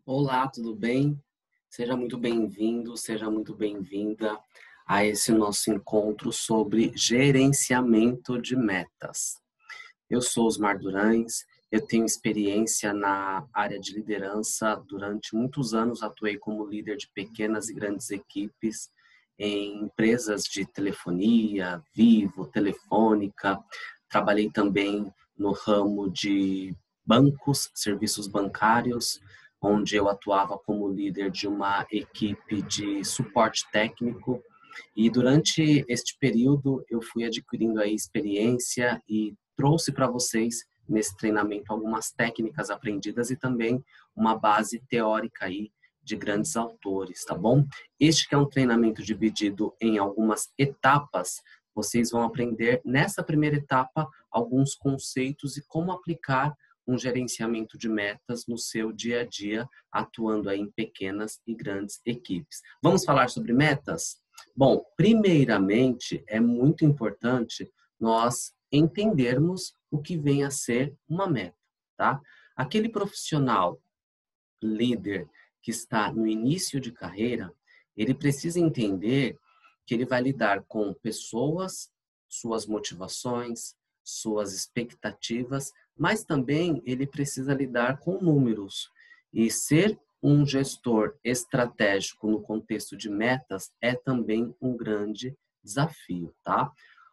Olá, tudo bem? Seja muito bem-vindo, seja muito bem-vinda a esse nosso encontro sobre gerenciamento de metas. Eu sou Osmar Durães, eu tenho experiência na área de liderança. Durante muitos anos atuei como líder de pequenas e grandes equipes em empresas de telefonia, Vivo, Telefônica. Trabalhei também no ramo de bancos, serviços bancários, onde eu atuava como líder de uma equipe de suporte técnico. E durante este período eu fui adquirindo aí experiência e trouxe para vocês nesse treinamento algumas técnicas aprendidas e também uma base teórica aí de grandes autores, tá bom? Este que é um treinamento dividido em algumas etapas. Vocês vão aprender nessa primeira etapa alguns conceitos e como aplicar um gerenciamento de metas no seu dia a dia, atuando aí em pequenas e grandes equipes. Vamos falar sobre metas? Bom, primeiramente, é muito importante nós entendermos o que vem a ser uma meta, tá? Aquele profissional líder que está no início de carreira, ele precisa entender que ele vai lidar com pessoas, suas motivações, suas expectativas, mas também ele precisa lidar com números. E ser um gestor estratégico no contexto de metas é também um grande desafio, tá?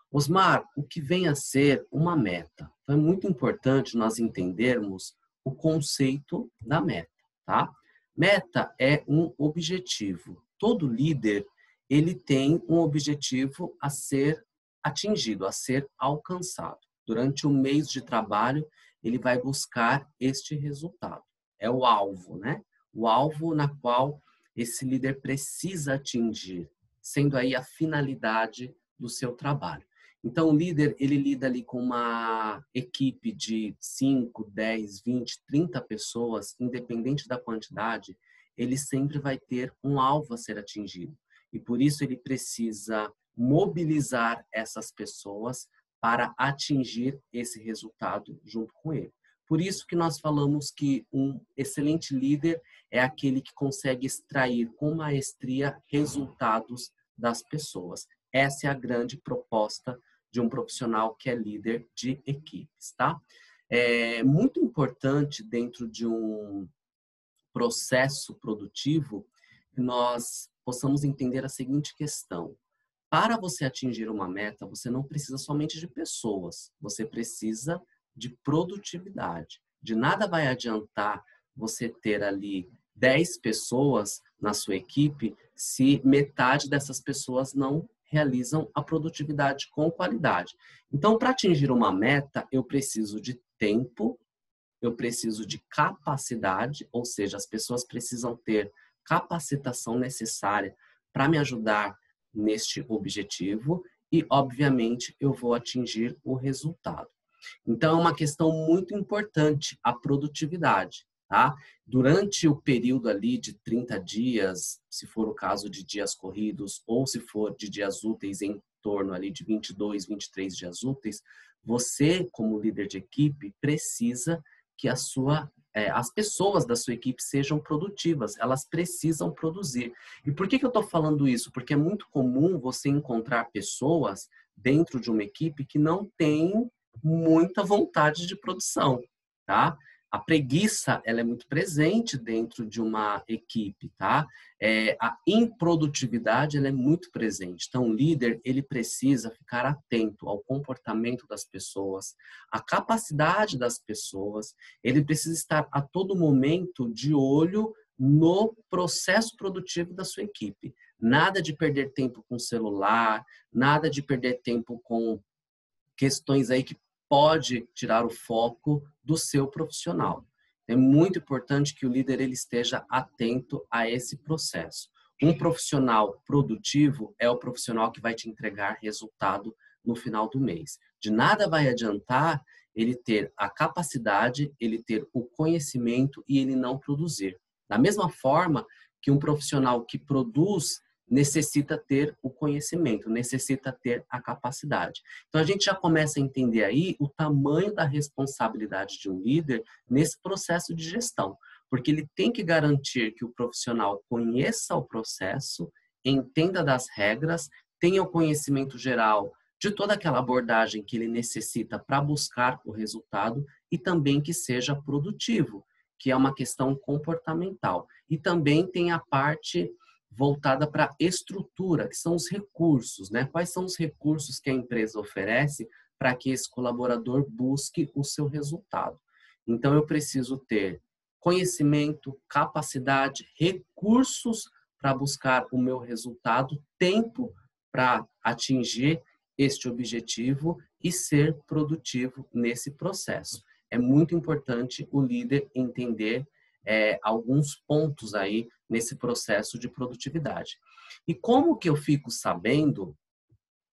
Osmar, o que vem a ser uma meta? Então, é muito importante nós entendermos o conceito da meta, tá? Meta é um objetivo. Todo líder, ele tem um objetivo a ser atingido, a ser alcançado. Durante o mês de trabalho, ele vai buscar este resultado. É o alvo, né? O alvo na qual esse líder precisa atingir, sendo aí a finalidade do seu trabalho. Então, o líder, ele lida ali com uma equipe de 5, 10, 20, 30 pessoas, independente da quantidade, ele sempre vai ter um alvo a ser atingido. E por isso ele precisa mobilizar essas pessoas para atingir esse resultado junto com ele. Por isso que nós falamos que um excelente líder é aquele que consegue extrair com maestria resultados das pessoas. Essa é a grande proposta de um profissional que é líder de equipes, tá? É muito importante dentro de um processo produtivo que nós possamos entender a seguinte questão: para você atingir uma meta, você não precisa somente de pessoas, você precisa de produtividade. De nada vai adiantar você ter ali 10 pessoas na sua equipe se metade dessas pessoas não realizam a produtividade com qualidade. Então, para atingir uma meta, eu preciso de tempo, eu preciso de capacidade, ou seja, as pessoas precisam ter capacitação necessária para me ajudar neste objetivo e, obviamente, eu vou atingir o resultado. Então, é uma questão muito importante a produtividade, tá? Durante o período ali de 30 dias, se for o caso de dias corridos ou se for de dias úteis em torno ali de 22, 23 dias úteis, você, como líder de equipe, precisa que as pessoas da sua equipe sejam produtivas, elas precisam produzir. E por que eu estou falando isso? Porque é muito comum você encontrar pessoas dentro de uma equipe que não têm muita vontade de produção, tá? A preguiça, ela é muito presente dentro de uma equipe, tá? A improdutividade, ela é muito presente. Então, o líder, ele precisa ficar atento ao comportamento das pessoas, à capacidade das pessoas, ele precisa estar a todo momento de olho no processo produtivo da sua equipe. Nada de perder tempo com celular, nada de perder tempo com questões aí que pode tirar o foco do seu profissional. É muito importante que o líder ele esteja atento a esse processo. Um profissional produtivo é o profissional que vai te entregar resultado no final do mês. De nada vai adiantar ele ter a capacidade, ele ter o conhecimento e ele não produzir. Da mesma forma que um profissional que produz necessita ter o conhecimento, necessita ter a capacidade. Então a gente já começa a entender aí o tamanho da responsabilidade de um líder nesse processo de gestão. porque ele tem que garantir que o profissional conheça o processo, entenda das regras, tenha o conhecimento geral de toda aquela abordagem que ele necessita para buscar o resultado e também que seja produtivo, que é uma questão comportamental. E também tem a parte voltada para a estrutura, que são os recursos, né? Quais são os recursos que a empresa oferece para que esse colaborador busque o seu resultado. Então, eu preciso ter conhecimento, capacidade, recursos para buscar o meu resultado, tempo para atingir este objetivo e ser produtivo nesse processo. É muito importante o líder entender alguns pontos aí nesse processo de produtividade. E como que eu fico sabendo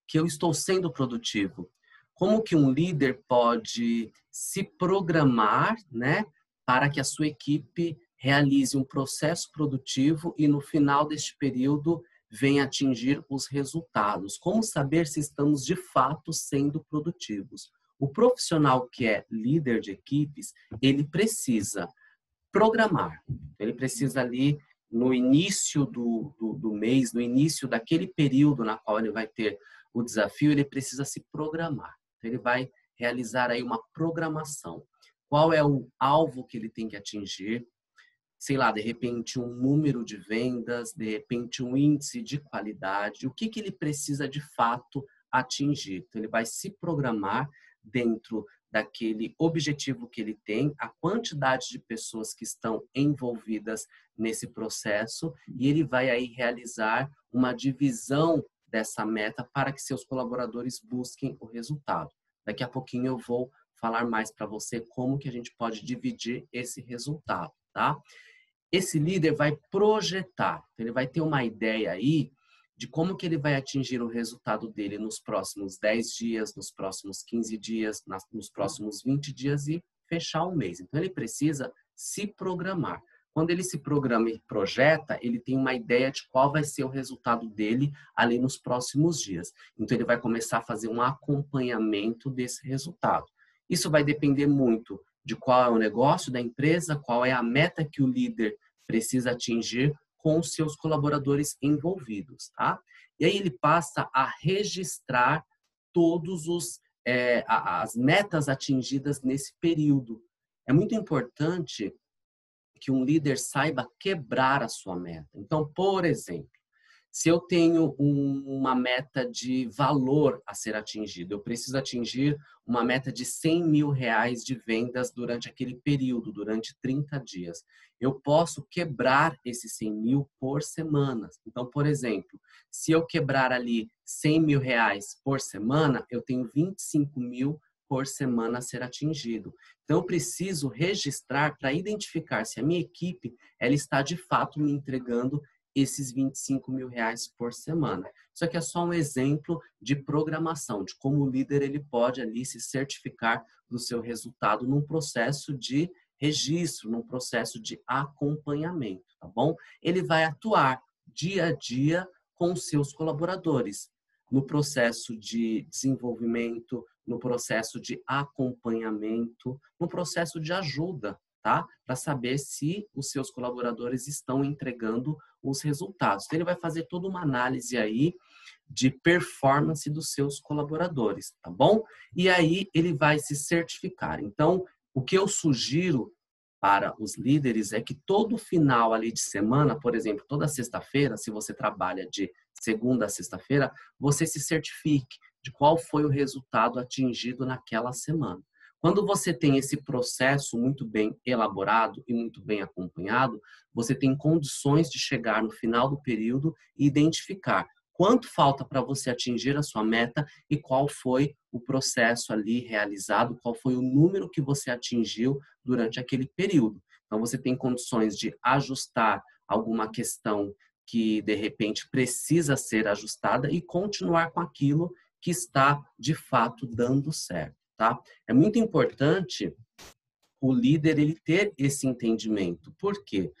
que eu estou sendo produtivo? Como que um líder pode se programar, né, para que a sua equipe realize um processo produtivo e no final deste período venha atingir os resultados? Como saber se estamos de fato sendo produtivos? O profissional que é líder de equipes, ele precisa programar. Ele precisa ali, no início do mês, no início daquele período na qual ele vai ter o desafio, ele precisa se programar. Ele vai realizar aí uma programação. Qual é o alvo que ele tem que atingir? Sei lá, de repente um número de vendas, de repente um índice de qualidade. O que ele precisa de fato atingir? Então, ele vai se programar dentro daquele objetivo que ele tem, a quantidade de pessoas que estão envolvidas nesse processo e ele vai aí realizar uma divisão dessa meta para que seus colaboradores busquem o resultado. Daqui a pouquinho eu vou falar mais para você como que a gente pode dividir esse resultado, tá? Esse líder vai projetar, ele vai ter uma ideia aí de como que ele vai atingir o resultado dele nos próximos 10 dias, nos próximos 15 dias, nos próximos 20 dias e fechar o mês. Então, ele precisa se programar. Quando ele se programa e projeta, ele tem uma ideia de qual vai ser o resultado dele ali nos próximos dias. Então, ele vai começar a fazer um acompanhamento desse resultado. Isso vai depender muito de qual é o negócio da empresa, qual é a meta que o líder precisa atingir com os seus colaboradores envolvidos, tá? E aí ele passa a registrar todos as metas atingidas nesse período. É muito importante que um líder saiba quebrar a sua meta. Então, por exemplo, se eu tenho uma meta de valor a ser atingido, eu preciso atingir uma meta de R$100.000 de vendas durante aquele período, durante 30 dias. Eu posso quebrar esses 100 mil por semana. Então, por exemplo, se eu quebrar ali R$100.000 por semana, eu tenho 25 mil por semana a ser atingido. Então, eu preciso registrar para identificar se a minha equipe ela está de fato me entregando esses R$25.000 por semana. Isso aqui é só um exemplo de programação, de como o líder ele pode ali se certificar do seu resultado num processo de registro, num processo de acompanhamento, tá bom? Ele vai atuar dia a dia com seus colaboradores no processo de desenvolvimento, no processo de acompanhamento, no processo de ajuda, tá? Para saber se os seus colaboradores estão entregando os resultados. Então, ele vai fazer toda uma análise aí de performance dos seus colaboradores, tá bom? E aí ele vai se certificar. Então, o que eu sugiro para os líderes é que todo final ali de semana, por exemplo, toda sexta-feira, se você trabalha de segunda a sexta-feira, você se certifique de qual foi o resultado atingido naquela semana. Quando você tem esse processo muito bem elaborado e muito bem acompanhado, você tem condições de chegar no final do período e identificar quanto falta para você atingir a sua meta e qual foi o processo ali realizado, qual foi o número que você atingiu durante aquele período. Então, você tem condições de ajustar alguma questão que, de repente, precisa ser ajustada e continuar com aquilo que está, de fato, dando certo, tá? É muito importante o líder ele ter esse entendimento. Por quê?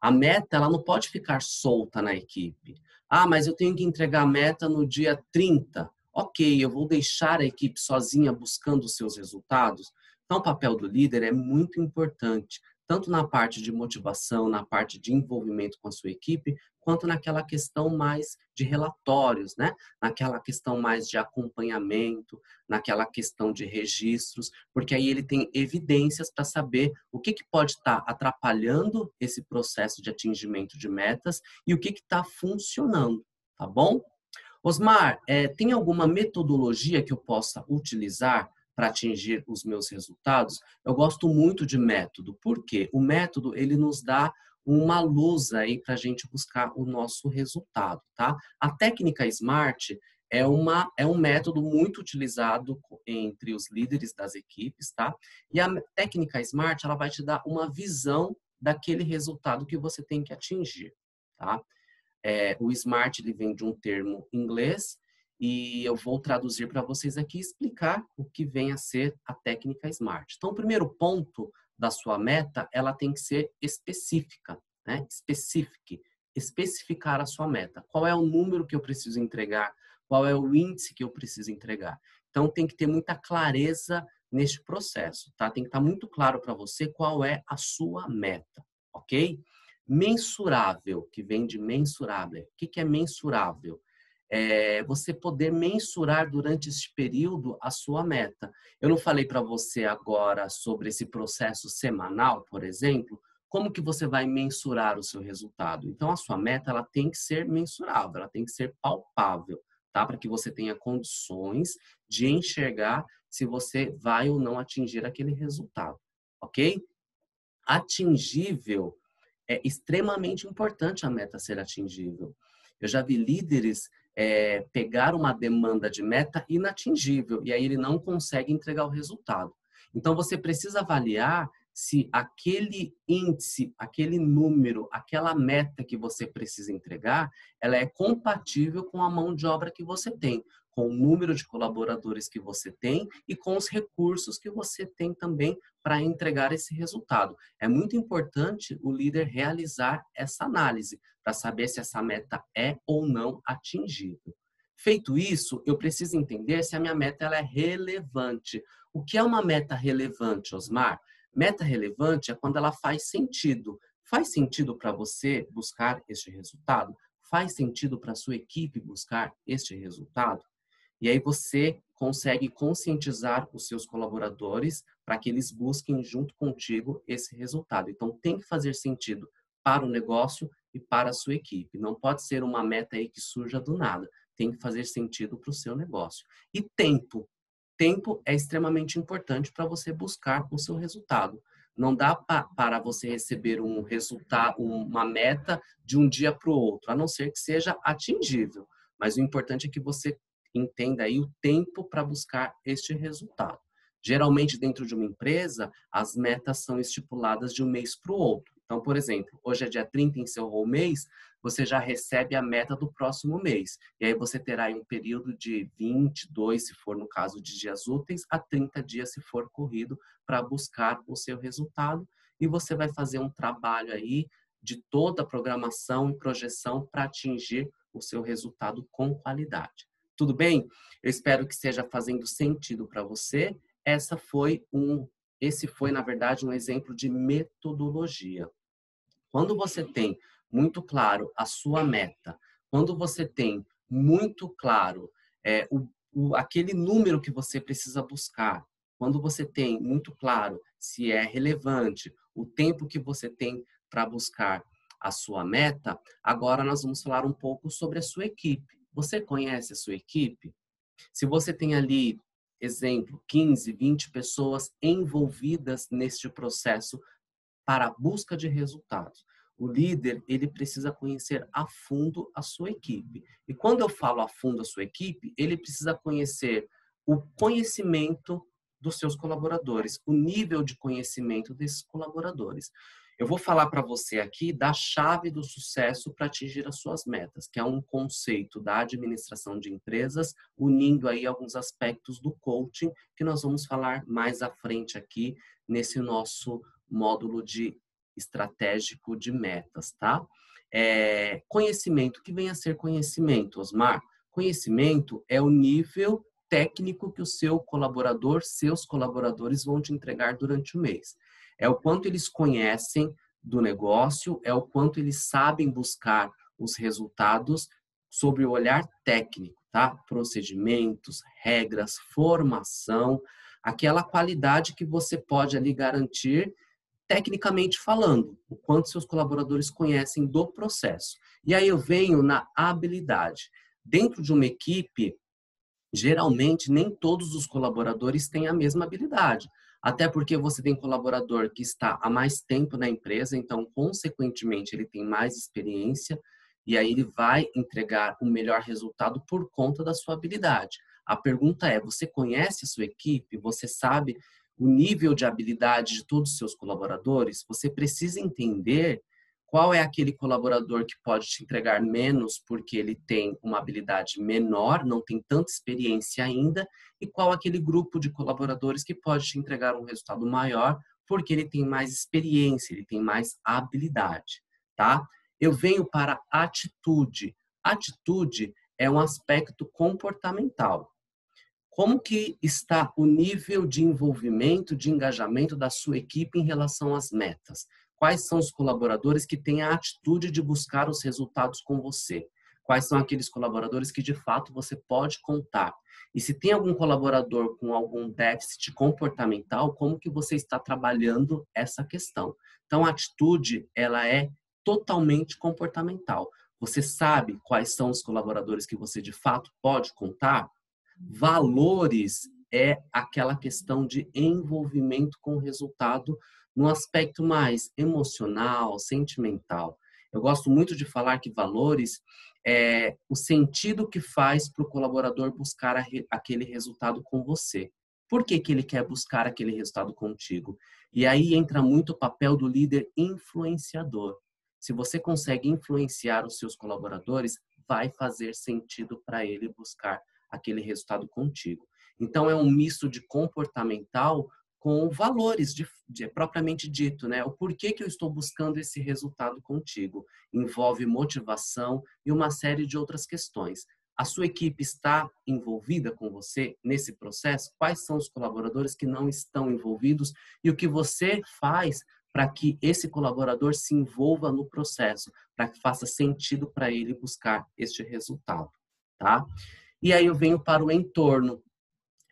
A meta ela não pode ficar solta na equipe. Ah, mas eu tenho que entregar a meta no dia 30. Ok, eu vou deixar a equipe sozinha buscando os seus resultados? Então, o papel do líder é muito importante, tanto na parte de motivação, na parte de envolvimento com a sua equipe, quanto naquela questão mais de relatórios, né? Naquela questão mais de acompanhamento, naquela questão de registros, porque aí ele tem evidências para saber o que pode estar atrapalhando esse processo de atingimento de metas e o que está funcionando, tá bom? Osmar, tem alguma metodologia que eu possa utilizar para atingir os meus resultados? Eu gosto muito de método, porque o método ele nos dá uma luz aí para a gente buscar o nosso resultado, tá? A técnica SMART é um método muito utilizado entre os líderes das equipes, tá? E a técnica SMART, ela vai te dar uma visão daquele resultado que você tem que atingir, tá? O SMART ele vem de um termo inglês e eu vou traduzir para vocês aqui e explicar o que vem a ser a técnica SMART. Então, o primeiro ponto da sua meta, ela tem que ser específica, né? Especificar a sua meta. Qual é o número que eu preciso entregar? Qual é o índice que eu preciso entregar? Então, tem que ter muita clareza neste processo, tá? Tem que estar muito claro para você qual é a sua meta, ok? Mensurável, que vem de mensurável. O que é mensurável? É você poder mensurar durante este período a sua meta. Eu não falei para você agora sobre esse processo semanal, por exemplo, como que você vai mensurar o seu resultado? Então, a sua meta ela tem que ser mensurável, ela tem que ser palpável, tá? Para que você tenha condições de enxergar se você vai ou não atingir aquele resultado, ok? Atingível é extremamente importante a meta ser atingível. Eu já vi líderes pegar uma demanda de meta inatingível e aí ele não consegue entregar o resultado. Então você precisa avaliar se aquele índice, aquele número, aquela meta que você precisa entregar, ela é compatível com a mão de obra que você tem, com o número de colaboradores que você tem e com os recursos que você tem também para entregar esse resultado. É muito importante o líder realizar essa análise para saber se essa meta é ou não atingível. Feito isso, eu preciso entender se a minha meta ela é relevante. O que é uma meta relevante, Osmar? Meta relevante é quando ela faz sentido. Faz sentido para você buscar este resultado? Faz sentido para a sua equipe buscar este resultado? E aí você consegue conscientizar os seus colaboradores para que eles busquem junto contigo esse resultado. Então tem que fazer sentido para o negócio e para a sua equipe. Não pode ser uma meta aí que surja do nada. Tem que fazer sentido para o seu negócio. E tempo. Tempo é extremamente importante para você buscar o seu resultado. Não dá para você receber um resultado, uma meta de um dia para o outro, a não ser que seja atingível. Mas o importante é que você entenda aí o tempo para buscar este resultado. Geralmente, dentro de uma empresa, as metas são estipuladas de um mês para o outro. Então, por exemplo, hoje é dia 30, encerrou o mês, você já recebe a meta do próximo mês. E aí você terá aí um período de 22, se for no caso de dias úteis, a 30 dias, se for corrido, para buscar o seu resultado. E você vai fazer um trabalho aí de toda a programação e projeção para atingir o seu resultado com qualidade. Tudo bem? Eu espero que esteja fazendo sentido para você. Esse foi, na verdade, um exemplo de metodologia. Quando você tem muito claro a sua meta, quando você tem muito claro aquele número que você precisa buscar, quando você tem muito claro se é relevante, o tempo que você tem para buscar a sua meta, agora nós vamos falar um pouco sobre a sua equipe. Você conhece a sua equipe? Se você tem ali, exemplo, 15, 20 pessoas envolvidas neste processo para a busca de resultados, o líder, ele precisa conhecer a fundo a sua equipe. E quando eu falo a fundo a sua equipe, ele precisa conhecer o conhecimento dos seus colaboradores, o nível de conhecimento desses colaboradores. Eu vou falar para você aqui da chave do sucesso para atingir as suas metas, que é um conceito da administração de empresas, unindo aí alguns aspectos do coaching, que nós vamos falar mais à frente aqui nesse nosso módulo de estratégico de metas, tá? Conhecimento, o que vem a ser conhecimento, Osmar? Conhecimento é o nível técnico que o seu colaborador, seus colaboradores vão te entregar durante o mês. É o quanto eles conhecem do negócio, é o quanto eles sabem buscar os resultados sobre o olhar técnico, tá? Procedimentos, regras, formação, aquela qualidade que você pode ali garantir tecnicamente falando, o quanto seus colaboradores conhecem do processo. E aí eu venho na habilidade. Dentro de uma equipe, geralmente nem todos os colaboradores têm a mesma habilidade. Até porque você tem colaborador que está há mais tempo na empresa, então, consequentemente, ele tem mais experiência e aí ele vai entregar o melhor resultado por conta da sua habilidade. A pergunta é: você conhece a sua equipe? Você sabe o nível de habilidade de todos os seus colaboradores? Você precisa entender qual é aquele colaborador que pode te entregar menos porque ele tem uma habilidade menor, não tem tanta experiência ainda, e qual aquele grupo de colaboradores que pode te entregar um resultado maior porque ele tem mais experiência, ele tem mais habilidade, tá? Eu venho para atitude. Atitude é um aspecto comportamental. Como que está o nível de envolvimento, de engajamento da sua equipe em relação às metas? Quais são os colaboradores que têm a atitude de buscar os resultados com você? Quais são aqueles colaboradores que de fato você pode contar? E se tem algum colaborador com algum déficit comportamental, como que você está trabalhando essa questão? Então, a atitude, ela é totalmente comportamental. Você sabe quais são os colaboradores que você de fato pode contar? Valores é aquela questão de envolvimento com o resultado no aspecto mais emocional, sentimental. Eu gosto muito de falar que valores é o sentido que faz para o colaborador buscar aquele resultado com você. Por que que ele quer buscar aquele resultado contigo? E aí entra muito o papel do líder influenciador. Se você consegue influenciar os seus colaboradores, vai fazer sentido para ele buscar aquele resultado contigo. Então, é um misto de comportamental com valores, propriamente dito, né? O porquê que eu estou buscando esse resultado contigo. Envolve motivação e uma série de outras questões. A sua equipe está envolvida com você nesse processo? Quais são os colaboradores que não estão envolvidos? E o que você faz para que esse colaborador se envolva no processo, para que faça sentido para ele buscar este resultado, tá? E aí eu venho para o entorno.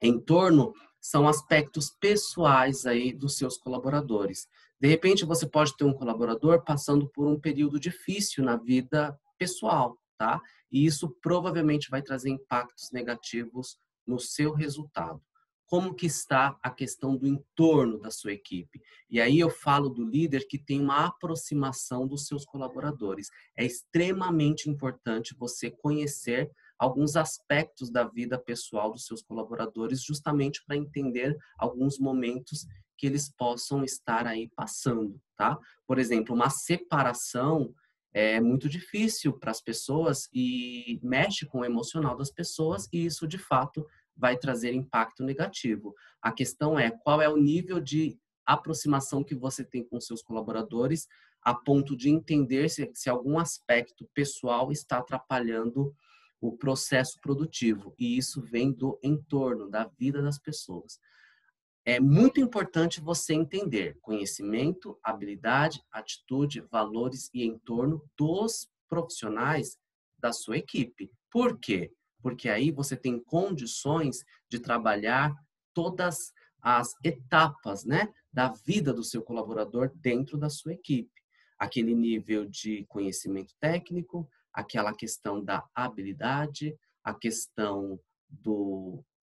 Entorno são aspectos pessoais aí dos seus colaboradores. De repente, você pode ter um colaborador passando por um período difícil na vida pessoal, tá? E isso provavelmente vai trazer impactos negativos no seu resultado. Como que está a questão do entorno da sua equipe? E aí eu falo do líder que tem uma aproximação dos seus colaboradores. É extremamente importante você conhecer alguns aspectos da vida pessoal dos seus colaboradores, justamente para entender alguns momentos que eles possam estar aí passando, tá? Por exemplo, uma separação é muito difícil para as pessoas e mexe com o emocional das pessoas e isso, de fato, vai trazer impacto negativo. A questão é qual é o nível de aproximação que você tem com seus colaboradores a ponto de entender se algum aspecto pessoal está atrapalhando o processo produtivo. E isso vem do entorno, da vida das pessoas. É muito importante você entender conhecimento, habilidade, atitude, valores e entorno dos profissionais da sua equipe. Por quê? Porque aí você tem condições de trabalhar todas as etapas, né, da vida do seu colaborador dentro da sua equipe. Aquele nível de conhecimento técnico, aquela questão da habilidade, a questão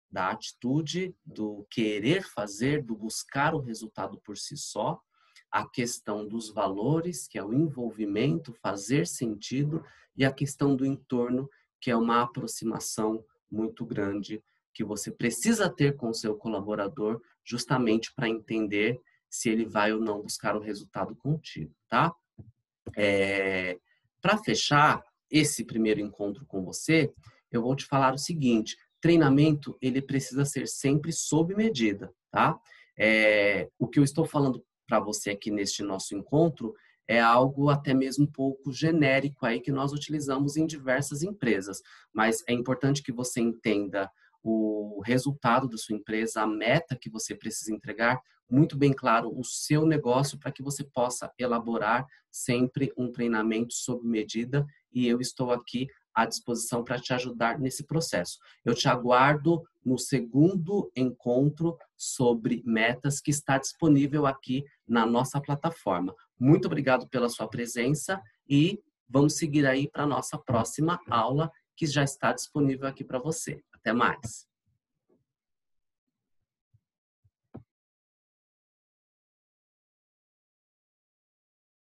da atitude, do querer fazer, do buscar o resultado por si só, a questão dos valores, que é o envolvimento, fazer sentido, e a questão do entorno, que é uma aproximação muito grande que você precisa ter com o seu colaborador, justamente para entender se ele vai ou não buscar o resultado contigo, tá? Para fechar esse primeiro encontro com você, eu vou te falar o seguinte: treinamento ele precisa ser sempre sob medida, tá? O que eu estou falando para você aqui neste nosso encontro é algo até mesmo um pouco genérico aí que nós utilizamos em diversas empresas, mas é importante que você entenda o resultado da sua empresa, a meta que você precisa entregar, muito bem claro o seu negócio para que você possa elaborar sempre um treinamento sob medida e eu estou aqui à disposição para te ajudar nesse processo. Eu te aguardo no segundo encontro sobre metas que está disponível aqui na nossa plataforma. Muito obrigado pela sua presença e vamos seguir aí para a nossa próxima aula que já está disponível aqui para você. Até mais!